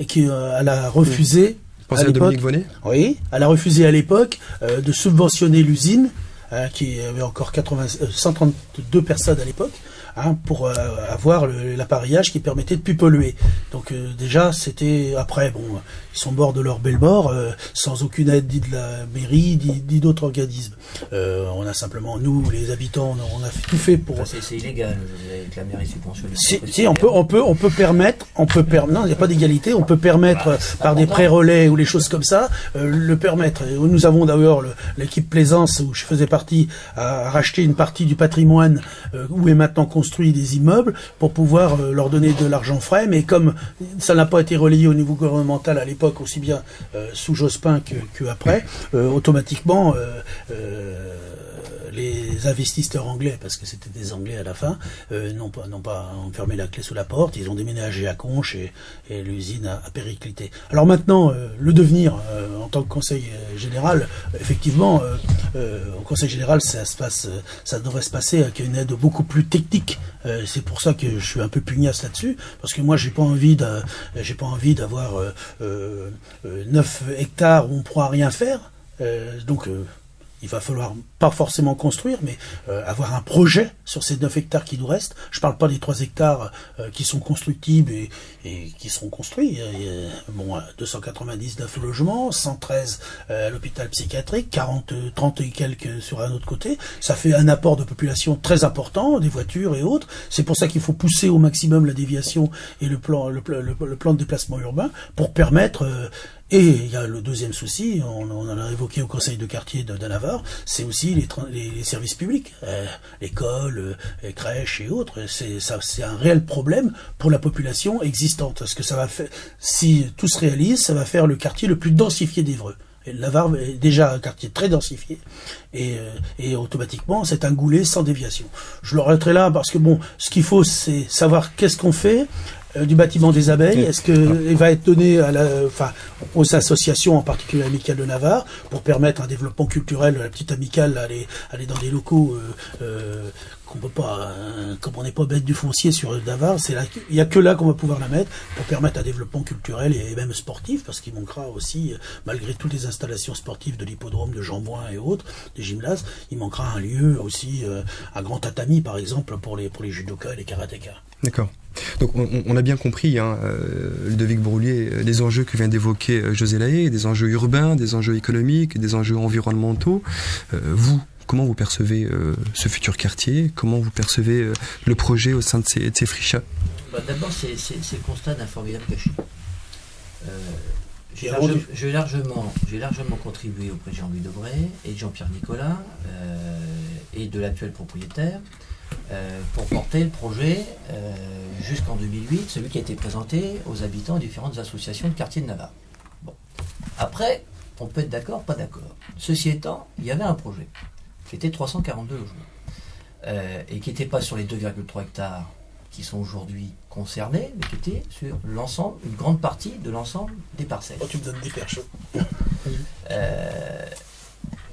et qu'elle a refusé. Pensez à Dominique Vonnet ? Oui, elle a refusé à l'époque de subventionner l'usine, qui avait encore 132 personnes à l'époque, pour avoir l'appareillage qui permettait de plus polluer. Donc déjà, c'était après, bon, ils sont morts de leur belle mort, sans aucune aide ni de la mairie, ni d'autres organismes. On a simplement, nous, les habitants, on a tout fait pour... C'est illégal, avec la mairie subventionnée. Si, on peut permettre, non, il n'y a pas d'égalité, on peut permettre par des pré-relais ou les choses comme ça, le permettre. Et nous avons d'ailleurs l'équipe Plaisance, où je faisais partie, à racheter une partie du patrimoine où est maintenant construit des immeubles pour pouvoir leur donner de l'argent frais, mais comme ça n'a pas été relayé au niveau gouvernemental à l'époque, aussi bien sous Jospin que après, automatiquement les investisseurs anglais, parce que c'était des Anglais à la fin, n'ont pas fermé la clé sous la porte, ils ont déménagé à Conches et l'usine a périclité. Alors maintenant, le devenir en tant que conseil général, effectivement, au conseil général, ça devrait se passer avec une aide beaucoup plus technique. C'est pour ça que je suis un peu pugnace là-dessus, parce que moi j'ai pas envie d'avoir 9 hectares où on pourra rien faire. Donc il va falloir pas forcément construire, mais avoir un projet sur ces 9 hectares qui nous restent. Je parle pas des 3 hectares qui sont constructibles et qui seront construits. 299 logements, 113 à l'hôpital psychiatrique, 30 et quelques sur un autre côté. Ça fait un apport de population très important, des voitures et autres. C'est pour ça qu'il faut pousser au maximum la déviation et le plan de déplacement urbain pour permettre... Et il y a le deuxième souci, on en a évoqué au conseil de quartier de Navarre, c'est aussi les services publics, l'école, les crèches et autres. C'est un réel problème pour la population existante, parce que ça va faire, si tout se réalise, ça va faire le quartier le plus densifié d'Évreux. Et Navarre est déjà un quartier très densifié, et automatiquement c'est un goulet sans déviation. Je le arrêterai là parce que bon, ce qu'il faut, c'est savoir qu'est-ce qu'on fait. Du bâtiment des abeilles, est-ce qu'il va être donné aux associations, en particulier l'Amicale de Navarre, pour permettre un développement culturel de la petite amicale, aller dans des locaux qu'on peut pas, comme on n'est pas bête du foncier sur Navarre, il y a que là qu'on va pouvoir la mettre pour permettre un développement culturel et même sportif, parce qu'il manquera aussi, malgré toutes les installations sportives de l'hippodrome de Jean-Bouin et autres, des gymnases, il manquera un lieu aussi, un grand tatami par exemple pour les judokas et les karatékas. D'accord. Donc on a bien compris, Ludovic Broulier, les enjeux que vient d'évoquer José Lahaye, des enjeux urbains, des enjeux économiques, des enjeux environnementaux. Vous, comment vous percevez ce futur quartier? Comment vous percevez le projet au sein de ces frichats? D'abord, c'est le constat d'un formidable gâchis. J'ai largement contribué auprès de Jean-Louis Debray et de Jean-Pierre Nicolas et de l'actuel propriétaire pour porter le projet jusqu'en 2008, celui qui a été présenté aux habitants des différentes associations de quartier de Navarre. Bon. Après, on peut être d'accord, pas d'accord. Ceci étant, il y avait un projet qui était 342 logements et qui n'était pas sur les 2,3 hectares qui sont aujourd'hui concernés, mais qui était sur l'ensemble, une grande partie de l'ensemble des parcelles. Oh, tu me donnes des perches.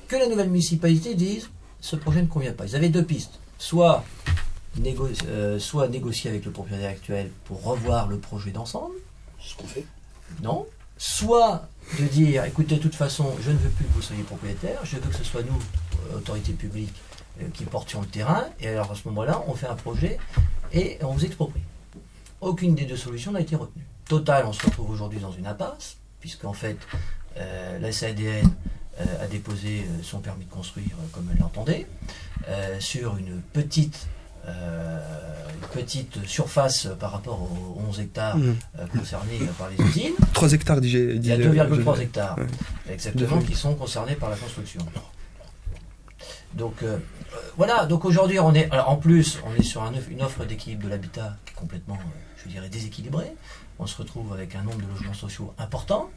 Que la nouvelle municipalité dise, ce projet ne convient pas. Ils avaient deux pistes. Soit négocier avec le propriétaire actuel pour revoir le projet d'ensemble. C'est ce qu'on fait. Non. Soit de dire, écoutez, de toute façon, je ne veux plus que vous soyez propriétaire, je veux que ce soit nous, autorités publiques, qui portions le terrain, et alors à ce moment-là, on fait un projet et on vous exproprie. Aucune des deux solutions n'a été retenue. Total, on se retrouve aujourd'hui dans une impasse, puisqu'en fait, la SADN a déposé son permis de construire comme elle l'entendait, sur une petite surface par rapport aux 11 hectares concernés par les usines. 3 hectares, il y a 2,3 hectares, exactement, qui sont concernés par la construction. Donc voilà, donc aujourd'hui en plus on est sur une offre d'équilibre de l'habitat qui est complètement, je dirais, déséquilibrée. On se retrouve avec un nombre de logements sociaux important,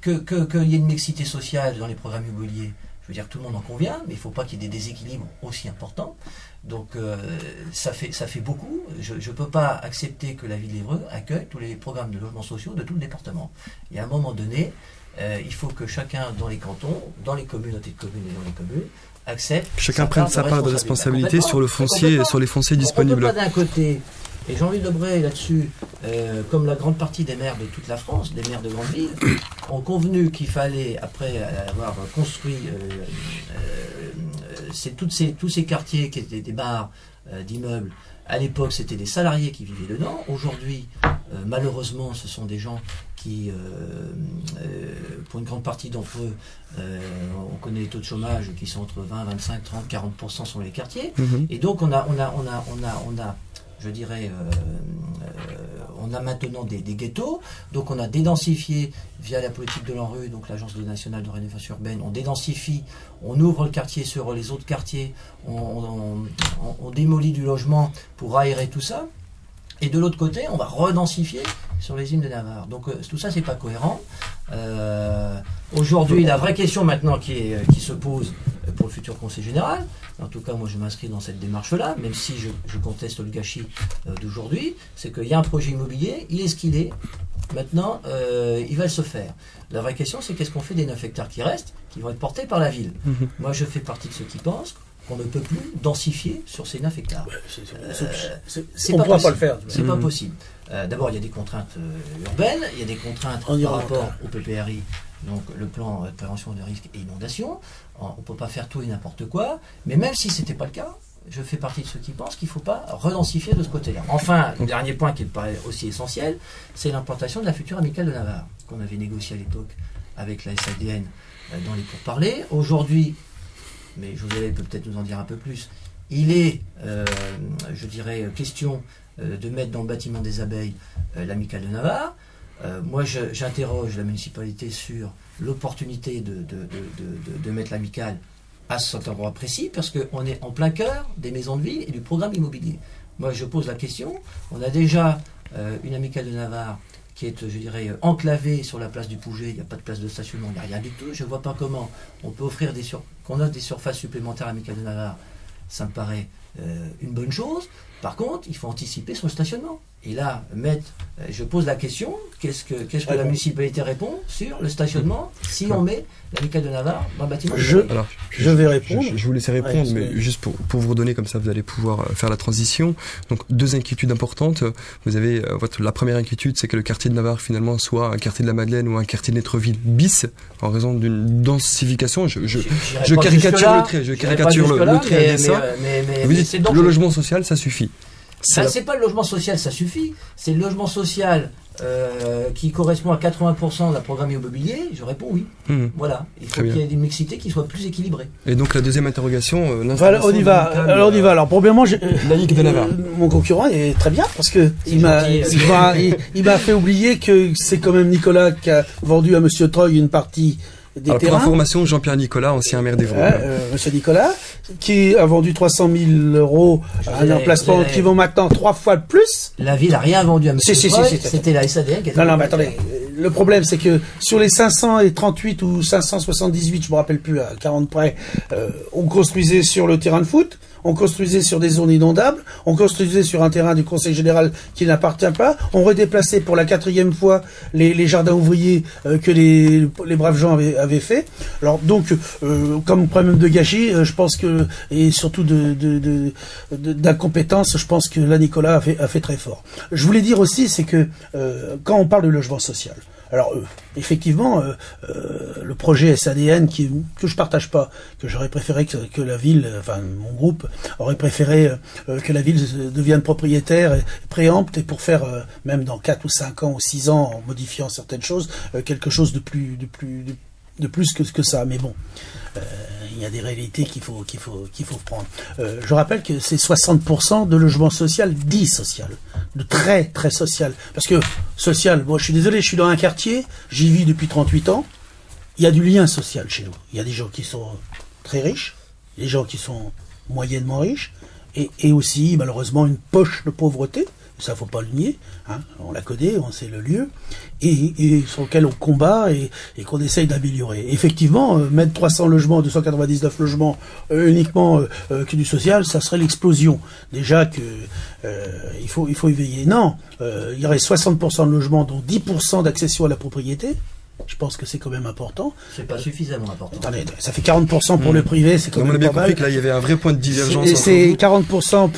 qu'il y ait une mixité sociale dans les programmes immobiliers. Je veux dire, tout le monde en convient, mais il ne faut pas qu'il y ait des déséquilibres aussi importants. Donc ça fait beaucoup. Je ne peux pas accepter que la ville d'Évreux accueille tous les programmes de logements sociaux de tout le département. Et à un moment donné, il faut que chacun dans les cantons, dans les communautés de communes et dans les communes, accepte. Chacun prenne sa part de responsabilité sur le foncier, sur les fonciers disponibles. On ne peut pas d'un côté Et Jean-Louis Debré, là-dessus, comme la grande partie des maires de toute la France, des maires de grandes villes, ont convenu qu'il fallait, après avoir construit tous ces quartiers qui étaient des barres d'immeubles, à l'époque c'était des salariés qui vivaient dedans. Aujourd'hui, malheureusement, ce sont des gens qui, pour une grande partie d'entre eux, on connaît les taux de chômage qui sont entre 20, 25, 30, 40% sur les quartiers. Et donc on a je dirais, on a maintenant des ghettos, donc on a dédensifié via la politique de l'ANRU, donc l'Agence nationale de rénovation urbaine, on dédensifie, on ouvre le quartier sur les autres quartiers, on démolit du logement pour aérer tout ça, et de l'autre côté, on va redensifier sur les îles de Navarre. Donc tout ça, c'est pas cohérent. Aujourd'hui, la vraie question maintenant qui se pose pour le futur Conseil général, en tout cas moi je m'inscris dans cette démarche-là, même si je conteste le gâchis d'aujourd'hui, c'est qu'il y a un projet immobilier, il est ce qu'il est, maintenant il va se faire. La vraie question, c'est qu'est-ce qu'on fait des 9 hectares qui restent, qui vont être portés par la ville. Moi je fais partie de ceux qui pensent qu'on ne peut plus densifier sur ces 9 hectares. On ne pourra pas le faire. C'est pas possible. D'abord, il y a des contraintes urbaines, il y a des contraintes par rapport au PPRI, donc le plan de prévention de risques et inondations. On ne peut pas faire tout et n'importe quoi, mais même si ce n'était pas le cas, je fais partie de ceux qui pensent qu'il ne faut pas redensifier de ce côté-là. Enfin, le dernier point qui me paraît aussi essentiel, c'est l'implantation de la future amicale de Navarre, qu'on avait négociée à l'époque avec la SADN dans les pourparlers. Aujourd'hui, mais José peut peut-être nous en dire un peu plus, il est, je dirais, question de mettre dans le bâtiment des abeilles l'amicale de Navarre. Moi, j'interroge la municipalité sur l'opportunité de mettre l'amicale à cet endroit précis, parce qu'on est en plein cœur des maisons de ville et du programme immobilier. Moi, je pose la question, on a déjà une amicale de Navarre qui est, je dirais, enclavée sur la place du Pouget, il n'y a pas de place de stationnement, il n'y a rien du tout, je ne vois pas comment on peut offrir qu'on offre des surfaces supplémentaires à l'amicale de Navarre, ça me paraît une bonne chose. Par contre, il faut anticiper sur le stationnement. Et là, je pose la question, qu'est-ce que la municipalité répond sur le stationnement si on met l'amicale de Navarre dans le bâtiment? Je vais répondre. Je vous laisser répondre, mais juste pour vous redonner, comme ça vous allez pouvoir faire la transition. Donc, 2 inquiétudes importantes. Vous avez la première inquiétude, c'est que le quartier de Navarre finalement soit un quartier de la Madeleine ou un quartier de Netreville bis, en raison d'une densification. Je caricature le trait, le trait à dessin. Vous dites le logement social, ça suffit. C'est pas le logement social, ça suffit. C'est le logement social qui correspond à 80% d'un programme immobilier. Je réponds oui. Voilà. Il faut qu'il y ait une mixité qui soit plus équilibrée. Et donc la deuxième interrogation, on y va. Alors premièrement, l'amicale de Navarre. Mon concurrent est très bien parce que il m'a fait oublier que c'est quand même Nicolas qui a vendu à Monsieur Troy une partie. Alors, pour information, Jean-Pierre Nicolas, ancien maire d'Évreux. Monsieur Nicolas, qui a vendu 300 000 € à un emplacement qui vaut maintenant 3 fois plus. La ville n'a rien vendu à Monsieur Troy, c'était la SADN qui était... Non, mais attendez. Le problème, c'est que sur les 538 ou 578, je me rappelle plus, à 40 près, on construisait sur le terrain de foot. On construisait sur des zones inondables, on construisait sur un terrain du Conseil général qui n'appartient pas, on redéplaçait pour la 4e fois les jardins ouvriers que les braves gens avaient fait. Alors donc, comme problème de gâchis, je pense que, et surtout d'incompétence, je pense que là Nicolas a fait très fort. Je voulais dire aussi, c'est que quand on parle de logement social, alors, effectivement, le projet SADN que je partage pas, que j'aurais préféré que la ville, enfin mon groupe aurait préféré que la ville devienne propriétaire et préempte, et pour faire même dans 4 ou 5 ans ou 6 ans, en modifiant certaines choses, quelque chose de plus que ça. Mais bon, il y a des réalités qu'il faut prendre. Je rappelle que c'est 60% de logement social dit social, de très très social. Parce que social, moi je suis désolé, je suis dans un quartier, j'y vis depuis 38 ans, il y a du lien social chez nous. Il y a des gens qui sont très riches, des gens qui sont moyennement riches, et aussi malheureusement une poche de pauvreté. Ça, faut pas le nier, hein. On la connaît, on sait le lieu, et sur lequel on combat et qu'on essaye d'améliorer. Effectivement, mettre 300 logements, 299 logements uniquement que du social, ça serait l'explosion. Déjà que il faut y veiller. Non, il y aurait 60% de logements, dont 10% d'accession à la propriété. Je pense que c'est quand même important. C'est pas suffisamment important. Attendez, ça fait 40% pour le privé, c'est quand Donc, on a même bien pas mal. compris que là, il y avait un vrai point de divergence. Et entre c'est vous. 40%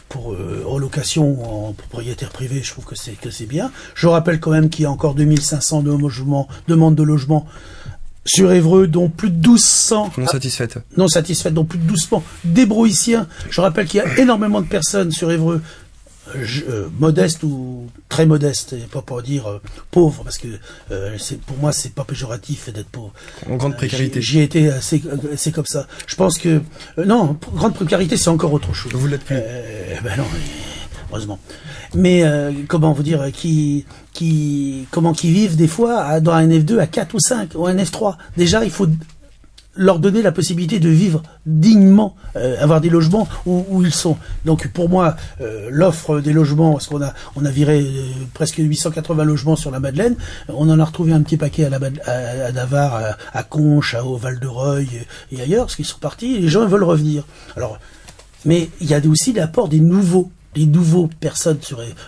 pour relocation en propriétaire privé, je trouve que c'est bien. Je rappelle quand même qu'il y a encore 2500 demandes de logement sur Évreux, dont plus de 1200 Non satisfaite. non satisfaites, dont plus de 1200 débrouissiens. Je rappelle qu'il y a énormément de personnes sur Évreux, modestes ou très modestes, et pas pour dire pauvres, parce que pour moi c'est pas péjoratif d'être pauvre. En grande précarité. J'y ai été assez comme ça. Je pense que non, grande précarité c'est encore autre chose. Vous l'êtes plus. Ben non, heureusement. Mais comment vous dire, qui vivent des fois dans un F2 à 4 ou 5 ou un F3. Déjà, il faut leur donner la possibilité de vivre dignement, avoir des logements où ils sont. Donc pour moi, l'offre des logements, parce qu'on a viré presque 880 logements sur la Madeleine, on en a retrouvé un petit paquet à Navarre, à Conches, au Val-de-Reuil et ailleurs, parce qu'ils sont partis, et les gens veulent revenir. Alors, mais il y a aussi l'apport des nouveaux personnes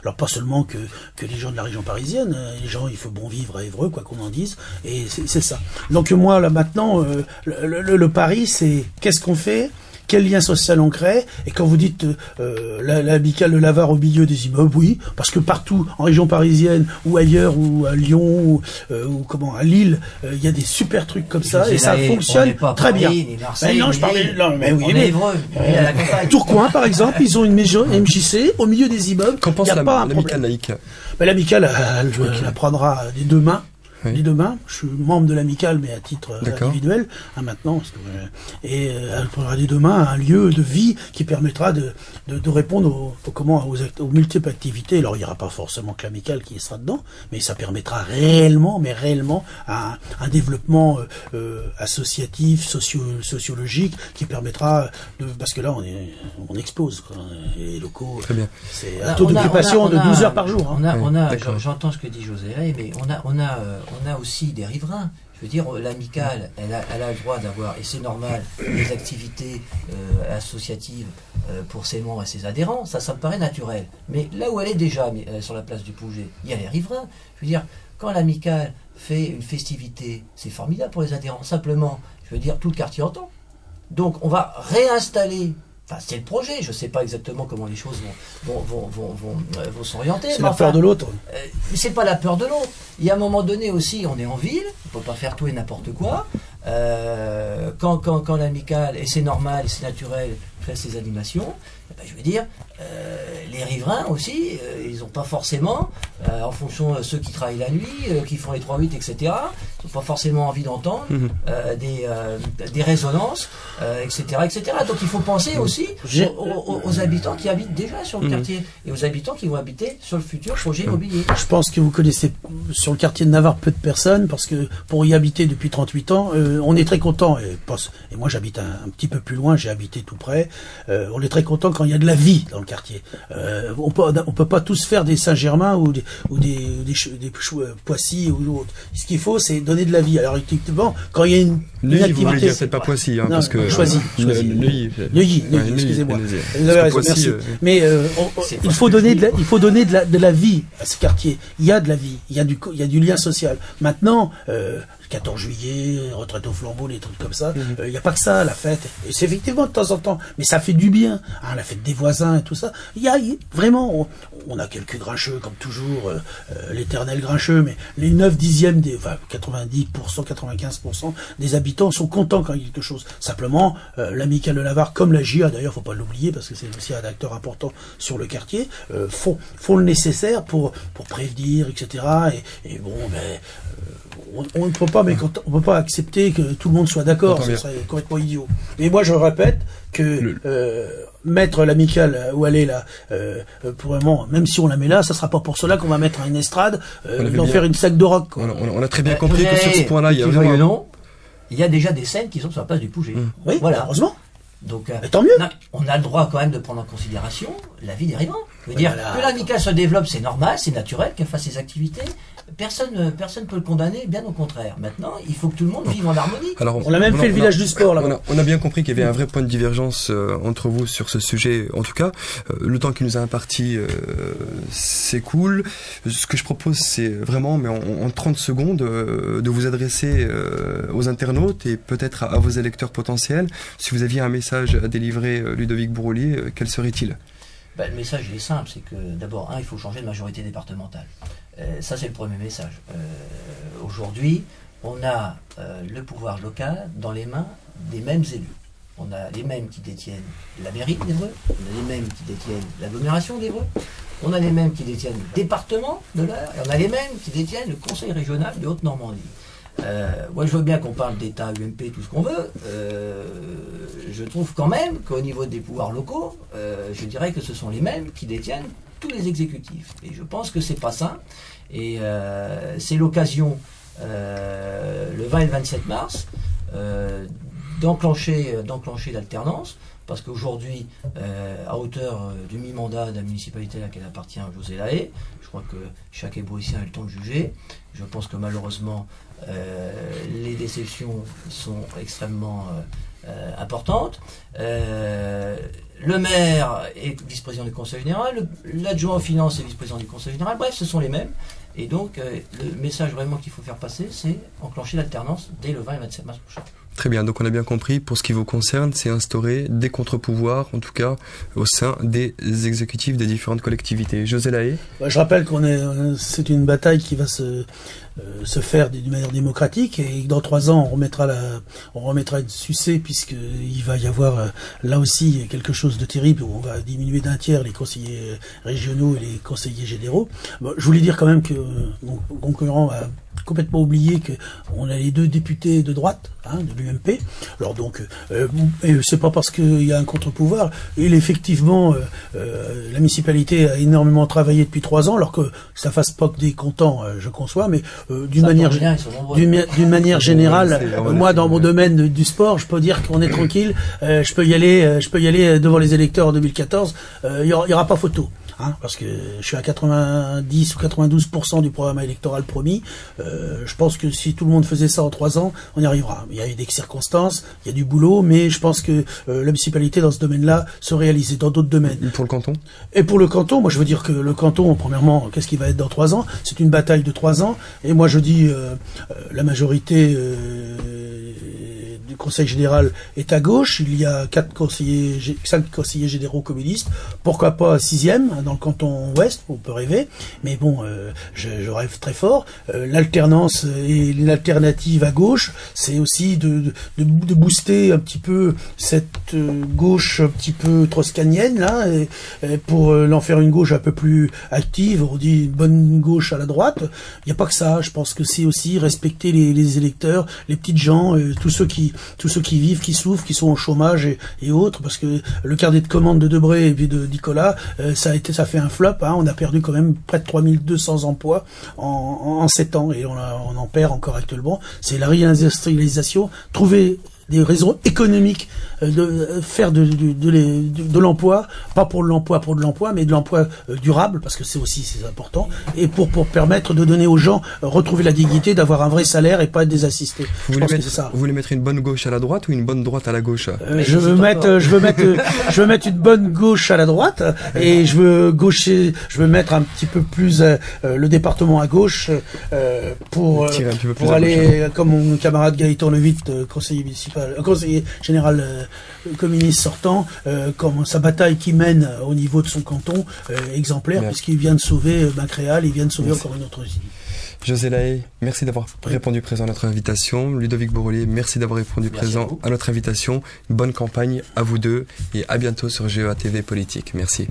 alors pas seulement que les gens de la région parisienne, les gens, il faut bon vivre à Évreux, quoi qu'on en dise, et c'est ça. Donc moi là maintenant, le pari c'est qu'est-ce qu'on fait, quel lien social on crée, et quand vous dites l'amicale de Lavar au milieu des immeubles, oui, parce que partout en région parisienne ou ailleurs ou à Lyon ou à Lille, il y a des super trucs comme ça et ça fonctionne très bien. Marseille, non, je parlais, non, mais oui, mais Évreux, à la campagne. Tourcoing par exemple, ils ont une maison MJC au milieu des immeubles. Qu'en pense y a pas un l'amicale problème. laïque? Ben, l'amicale, elle la prendra des deux mains. Oui. Les deux mains. Je suis membre de l'amicale, mais à titre D'accord. individuel, maintenant. Et elle prendra des deux mains un lieu de vie qui permettra de répondre aux multiples activités. Alors, il n'y aura pas forcément que l'amicale qui sera dedans, mais ça permettra réellement un développement associatif, sociologique, qui permettra parce que là, on explose, quoi. Et les locaux, Très bien. c'est un taux d'occupation de 12 heures par jour. Hein. J'entends ce que dit José, mais on a aussi des riverains. Je veux dire, l'amicale, elle a le droit d'avoir, et c'est normal, des activités associatives pour ses membres et ses adhérents. Ça me paraît naturel. Mais là où elle est déjà sur la place du Pouget, il y a les riverains. Je veux dire, quand l'amicale fait une festivité, c'est formidable pour les adhérents. Simplement, je veux dire, tout le quartier entend. Donc, on va réinstaller. Enfin, c'est le projet. Je ne sais pas exactement comment les choses vont s'orienter. C'est la peur de l'autre. Mais c'est pas la peur de l'autre. Il y a un moment donné aussi, on est en ville. On peut pas faire tout et n'importe quoi. Quand l'amicale, et c'est normal, et c'est naturel, fait ses animations, je veux dire, les riverains aussi, ils n'ont pas forcément, en fonction de ceux qui travaillent la nuit, qui font les 3-8, etc., ils n'ont pas forcément envie d'entendre des résonances, etc., etc. Donc il faut penser aussi aux habitants qui habitent déjà sur le quartier et aux habitants qui vont habiter sur le futur projet immobilier. Je pense que vous connaissez sur le quartier de Navarre peu de personnes, parce que pour y habiter depuis 38 ans, on est très content. Et moi j'habite un petit peu plus loin, j'ai habité tout près. On est très content quand il y a de la vie dans le quartier. On peut pas tous faire des Saint-Germain ou des Poissy ou autres. Ce qu'il faut, c'est donner de la vie. Alors effectivement, quand il y a une Neuilly, vous voulez activité, dire, c'est pas Poissy, hein, non, parce que Choisy. Neuilly, excusez-moi. Vous avez raison, merci. Mais il faut donner de la vie à ce quartier. Il y a de la vie, il y a du lien social. Maintenant, 14 juillet, retraite au flambeau, les trucs comme ça. Il n'y a pas que ça, la fête. Et c'est effectivement de temps en temps, mais ça fait du bien. Hein, la fête des voisins et tout ça. Vraiment, on a quelques grincheux, comme toujours, l'éternel grincheux, mais les 9/10 enfin 90%, 95% des habitants sont contents quand il y a quelque chose. Simplement, l'amicale de Navarre, comme la GIA, d'ailleurs, faut pas l'oublier, parce que c'est aussi un acteur important sur le quartier, font le nécessaire pour prévenir, etc. Et bon, on ne peut pas, mais on peut pas accepter que tout le monde soit d'accord, ce serait complètement idiot. Mais moi, je répète que mettre l'amicale où elle est là, pour un moment, même si on la met là, ça sera pas pour cela qu'on va mettre une estrade, d'en faire une sac de rock. Quoi. On a très bien compris que sur ce point-là, il y a déjà des scènes qui sont sur la place du Pouget. Oui, voilà. Heureusement. Donc, tant mieux. On a le droit quand même de prendre en considération la vie des riverains. Je veux dire, que l'amicale se développe, c'est normal, c'est naturel qu'elle fasse ses activités. Personne ne peut le condamner, bien au contraire. Maintenant, il faut que tout le monde vive en harmonie. Alors, on a même fait le village du sport là. On a bien compris qu'il y avait un vrai point de divergence entre vous sur ce sujet. En tout cas, le temps qui nous a imparti c'est cool. Ce que je propose, c'est vraiment, mais en 30 secondes, de vous adresser aux internautes et peut-être à vos électeurs potentiels. Si vous aviez un message à délivrer, Ludovic Bourroulier, quel serait-il? Le message il est simple, c'est que d'abord, il faut changer de majorité départementale. Ça c'est le premier message. Aujourd'hui, on a le pouvoir local dans les mains des mêmes élus. On a les mêmes qui détiennent la mairie d'Évreux, on a les mêmes qui détiennent l'agglomération d'Évreux, on a les mêmes qui détiennent le département de l'Eure, et on a les mêmes qui détiennent le conseil régional de Haute-Normandie. Moi je veux bien qu'on parle d'État, UMP, tout ce qu'on veut. Je trouve quand même qu'au niveau des pouvoirs locaux, je dirais que ce sont les mêmes qui détiennent tous les exécutifs. Et je pense que c'est pas ça. Et c'est l'occasion, le 20 et le 27 mars, d'enclencher l'alternance. Parce qu'aujourd'hui, à hauteur du mi-mandat de la municipalité à laquelle appartient José Lahaye, je crois que chaque Ébrouissien a eu le temps de juger. Je pense que malheureusement, les déceptions sont extrêmement importantes. Le maire est vice-président du conseil général, l'adjoint aux finances est vice-président du conseil général, bref, ce sont les mêmes. Et donc, le message vraiment qu'il faut faire passer, c'est enclencher l'alternance dès le 20 et 27 mars prochain. Très bien, donc on a bien compris, pour ce qui vous concerne, c'est instaurer des contre-pouvoirs, en tout cas au sein des exécutifs des différentes collectivités. José Lahaye. Je rappelle c'est une bataille qui va se faire d'une manière démocratique, et dans 3 ans on remettra une sucée, puisqu'il va y avoir là aussi quelque chose de terrible où on va diminuer d'1 tiers les conseillers régionaux et les conseillers généraux. Bon, je voulais dire quand même que mon concurrent a complètement oublié qu'on a les 2 députés de droite, de l'UMP. Alors donc, c'est pas parce qu'il y a un contre-pouvoir. Effectivement, la municipalité a énormément travaillé depuis 3 ans, alors que ça fasse pas que des contents, je conçois, mais d'une manière générale, moi dans mon domaine du sport, je peux dire qu'on est tranquille. Je peux y aller devant les électeurs en 2014. Il y aura pas photo. Parce que je suis à 90 ou 92% du programme électoral promis. Je pense que si tout le monde faisait ça en 3 ans, on y arrivera. Il y a eu des circonstances, il y a du boulot, mais je pense que la municipalité dans ce domaine-là se réalise dans d'autres domaines. Et pour le canton? Et pour le canton, moi je veux dire que le canton, premièrement, qu'est-ce qu'il va être dans 3 ans? C'est une bataille de 3 ans. Et moi je dis, la majorité du conseil général est à gauche. Il y a 5 conseillers généraux communistes. Pourquoi pas 6e dans le canton ouest? On peut rêver. Mais bon, je rêve très fort. L'alternance et l'alternative à gauche, c'est aussi de booster un petit peu cette gauche un petit peu troscanienne là, et pour l'en faire une gauche un peu plus active. On dit une bonne gauche à la droite. Il n'y a pas que ça. Je pense que c'est aussi respecter les électeurs, les petites gens, tous ceux qui vivent, qui souffrent, qui sont au chômage et autres, parce que le carnet de commande de Debré et puis de Nicolas, ça fait un flop. On a perdu quand même près de 3200 emplois en 7 ans, et on en perd encore actuellement. C'est la réindustrialisation, trouver des raisons économiques de faire de l'emploi, pas pour de l'emploi, mais de l'emploi durable, parce que c'est important, et pour permettre de donner aux gens, retrouver la dignité, d'avoir un vrai salaire et pas être des assistés. Vous voulez mettre une bonne gauche à la droite ou une bonne droite à la gauche? Je veux mettre une bonne gauche à la droite, et je veux mettre un petit peu plus le département à gauche pour aller, comme mon camarade Gaëtan Levitte, conseiller général communiste sortant, comme sa bataille qui mène au niveau de son canton, exemplaire, puisqu'il vient de sauver Macréal, il vient de sauver encore une autre usine. José Lahaye, merci d'avoir répondu présent à notre invitation. Ludovic Bourroulier, merci d'avoir répondu présent à notre invitation. Bonne campagne à vous deux et à bientôt sur GEA TV Politique. Merci.